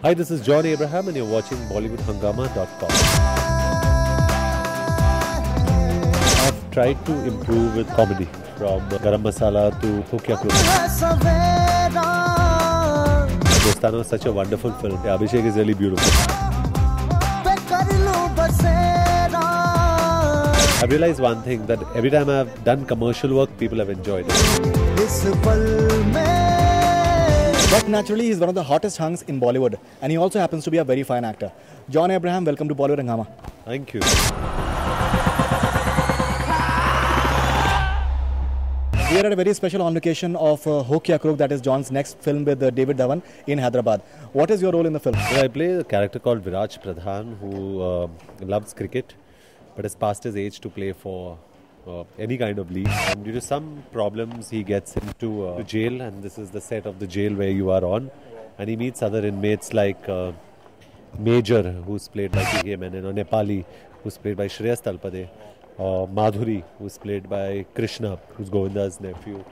Hi, this is John Abraham and you're watching BollywoodHangama.com. I've tried to improve with comedy from Garam Masala to Hokya Crook. Dostana was such a wonderful film. Yeah, Abhishek is really beautiful. I've realized one thing, that every time I've done commercial work, people have enjoyed it. But naturally, he's one of the hottest hunks in Bollywood, and he also happens to be a very fine actor. John Abraham, welcome to Bollywood Hangama. Thank you. We are at a very special on location of Hokya Crook, that is John's next film with David Dhawan in Hyderabad. What is your role in the film? Well, I play a character called Viraj Pradhan who loves cricket but has passed his age to play for any kind of league. And due to some problems, he gets into jail, and this is the set of the jail where you are on. And he meets other inmates like Major, who's played by Menon, or Nepali, who's played by Shreyas Talpade, or Madhuri, who's played by Krishna, who's Govinda's nephew.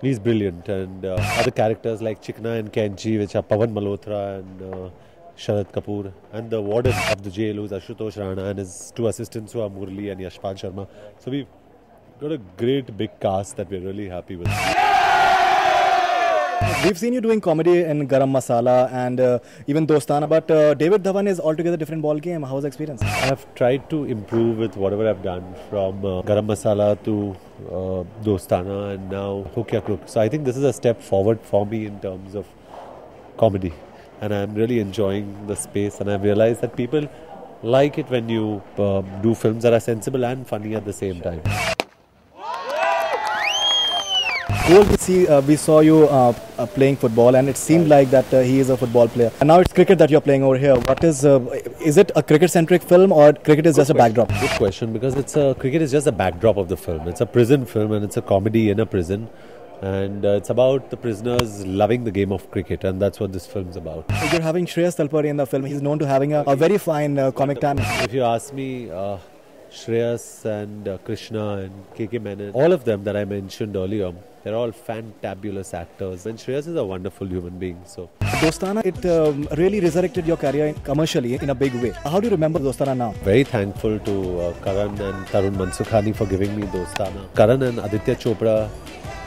He's brilliant. And other characters like Chikna and Kenchi, which are Pawan Malhotra and Sharad, Kapoor, and the warden of the jail, who's Ashutosh Rana, and his two assistants who are Murli and Yashpal Sharma. So we've got a great big cast that we're really happy with. We've seen you doing comedy in Garam Masala and even Dostana, but David Dhawan is altogether different ball game. How was the experience? I've tried to improve with whatever I've done, from Garam Masala to Dostana and now Hokya Crook. So I think this is a step forward for me in terms of comedy. And I'm really enjoying the space, and I've realized that people like it when you do films that are sensible and funny at the same time. Cool. We saw you playing football, and it seemed like that he is a football player. And now it's cricket that you're playing over here. What is it a cricket-centric film, or cricket is just a backdrop? Good question, because cricket is just a backdrop of the film. It's a prison film, and it's a comedy in a prison. And it's about the prisoners loving the game of cricket, and that's what this film's about. You're having Shreyas Talpade in the film. He's known to having a very fine comic timing. If you ask me, Shreyas and Krishna and KK Menon, all of them that I mentioned earlier, they're all fantabulous actors. And Shreyas is a wonderful human being. So Dostana, it really resurrected your career commercially in a big way. How do you remember Dostana now? Very thankful to Karan and Tarun Mansukhani for giving me Dostana. Karan and Aditya Chopra,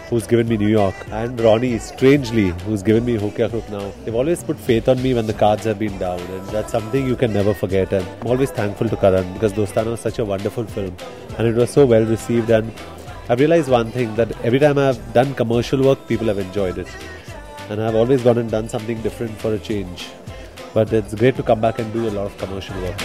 who's given me New York, and Ronnie, strangely, who's given me Hokya Crook now. They've always put faith on me when the cards have been down, and that's something you can never forget. And I'm always thankful to Karan, because Dostana was such a wonderful film and it was so well received. And I've realized one thing, that every time I've done commercial work, people have enjoyed it. And I've always gone and done something different for a change. But it's great to come back and do a lot of commercial work.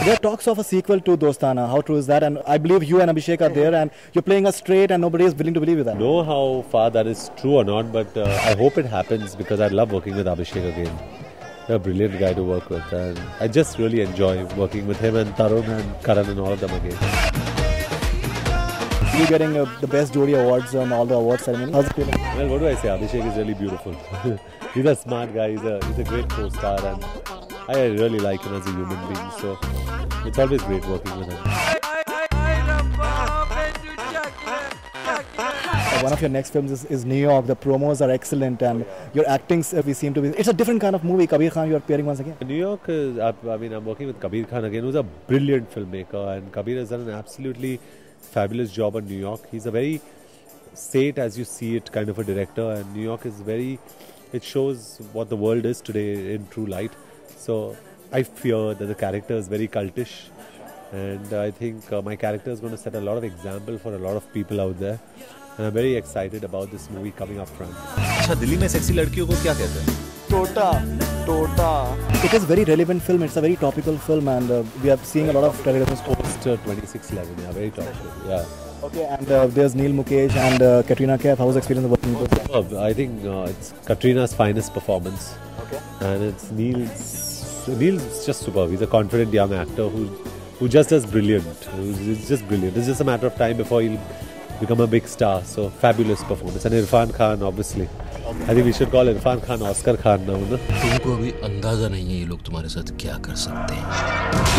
There are talks of a sequel to Dostana. How true is that? And I believe you and Abhishek are there, and you're playing us straight, and nobody is willing to believe that. I don't know how far that is true or not, but I hope it happens, because I love working with Abhishek again. He's a brilliant guy to work with, and I just really enjoy working with him and Tarun and Karan and all of them again. You're getting the best Jodi awards on all the awards ceremony. How's it feeling? Well, what do I say? Abhishek is really beautiful. He's a smart guy. He's a great co-star, and I really like him as a human being. So it's always great working with him. One of your next films is New York. The promos are excellent, and your actings we seem to be. It's a different kind of movie. Kabir Khan, you are appearing once again. New York is. I'm working with Kabir Khan again, who's a brilliant filmmaker, and Kabir has done an absolutely fabulous job on New York. He's a very say it as you see it kind of a director, and New York is very. It shows what the world is today in true light. So I fear that the character is very cultish, and I think my character is going to set a lot of example for a lot of people out there, and I'm very excited about this movie coming up front. अच्छा दिल्ली में sexy लड़कियों को क्या कहते हैं? Tota. It is a very relevant film. It's a very topical film, and we are seeing a lot of terrorism Post 2611, yeah, very topical, yeah. Okay, and there's Neil Mukesh and Katrina Kaif. How was the experience working with them? I think it's Katrina's finest performance. Okay. And it's Neil's just superb. He's a confident young actor who just does brilliant. He's just brilliant. It's just a matter of time before he'll become a big star. So fabulous performance. And Irfan Khan, obviously. I think we should call Irfan Khan Oscar Khan now, no? तुमको अभी अंदाजा नहीं है ये लोग तुम्हारे साथ क्या कर सकते हैं.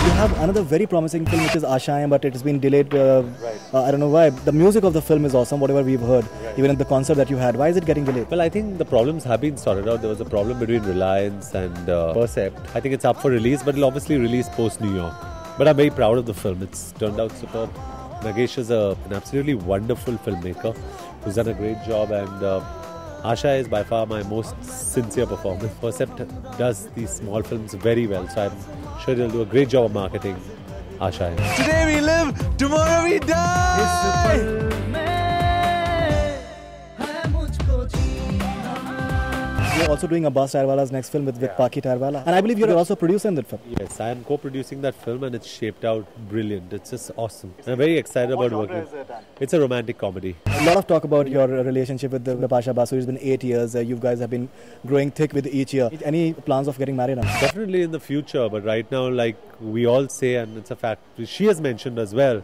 You have another very promising film which is Ashaएं, but it's been delayed. I don't know why. The music of the film is awesome, whatever we've heard, even at the concert that you had. Why is it getting delayed? Well, I think the problems have been sorted out. There was a problem between Reliance and Percept. I think it's up for release, but it'll obviously release post New York. But I'm very proud of the film. It's turned out superb. Nagesh is an absolutely wonderful filmmaker who's done a great job, and Asha is by far my most sincere performance. Percept does these small films very well, so I'm sure they'll do a great job of marketing Asha. Today we live, tomorrow we die. You're also doing Abbas Tyrewala's next film with Paki Tyrewala, and I believe you're also producing that film. Yes, I am co-producing that film, and it's shaped out brilliant. It's just awesome. And I'm very excited about working. It's a romantic comedy. A lot of talk about your relationship with the Pasha Basu. It's been 8 years. You guys have been growing thick with each year. Any plans of getting married now? Definitely in the future, but right now, like we all say, and it's a fact, she has mentioned as well,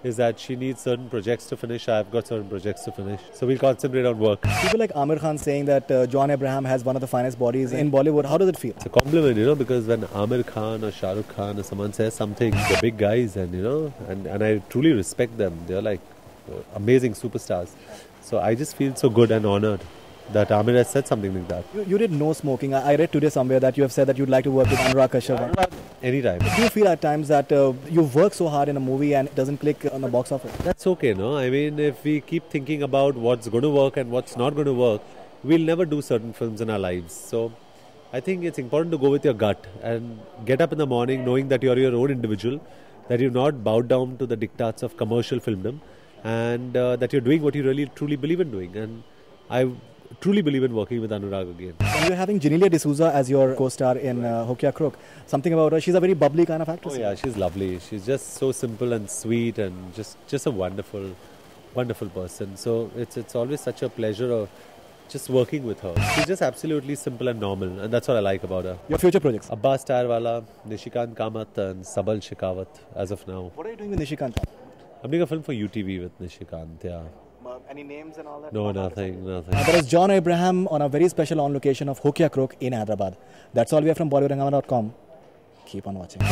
is that she needs certain projects to finish. I've got certain projects to finish. So we'll concentrate on work. People like Amir Khan saying that John Abraham has one of the finest bodies in Bollywood. How does it feel? It's a compliment, because when Amir Khan or Shah Rukh Khan or someone says something, they're big guys, and I truly respect them. They're like amazing superstars. So I just feel so good and honored that Amir has said something like that. You did no smoking. I read today somewhere that you have said that you'd like to work with Anurag Kashyap. Anytime. Do you feel at times that you work so hard in a movie and it doesn't click on the box office? That's okay, no? I mean, if we keep thinking about what's going to work and what's not going to work, we'll never do certain films in our lives. So I think it's important to go with your gut and get up in the morning knowing that you're your own individual, that you've not bowed down to the diktats of commercial filmdom, and that you're doing what you really truly believe in doing. And I truly believe in working with Anurag again. And you're having Genelia Dsouza as your co-star in Hokia Crook. Something about her, she's a very bubbly kind of actress. Oh yeah, she's lovely. She's just so simple and sweet, and just a wonderful, wonderful person. So it's always such a pleasure of just working with her. She's just absolutely simple and normal, and that's what I like about her. Your future projects? Abbas Tyrewala, Nishikant Kamath and Sabal Shekhawat as of now. What are you doing with Nishikant? I'm doing a film for UTV with Nishikant, yeah. Any names and all that? No, nothing. There is John Abraham on a very special on location of Hokia Crook in Hyderabad. That's all we have from BollywoodHangama.com. Keep on watching.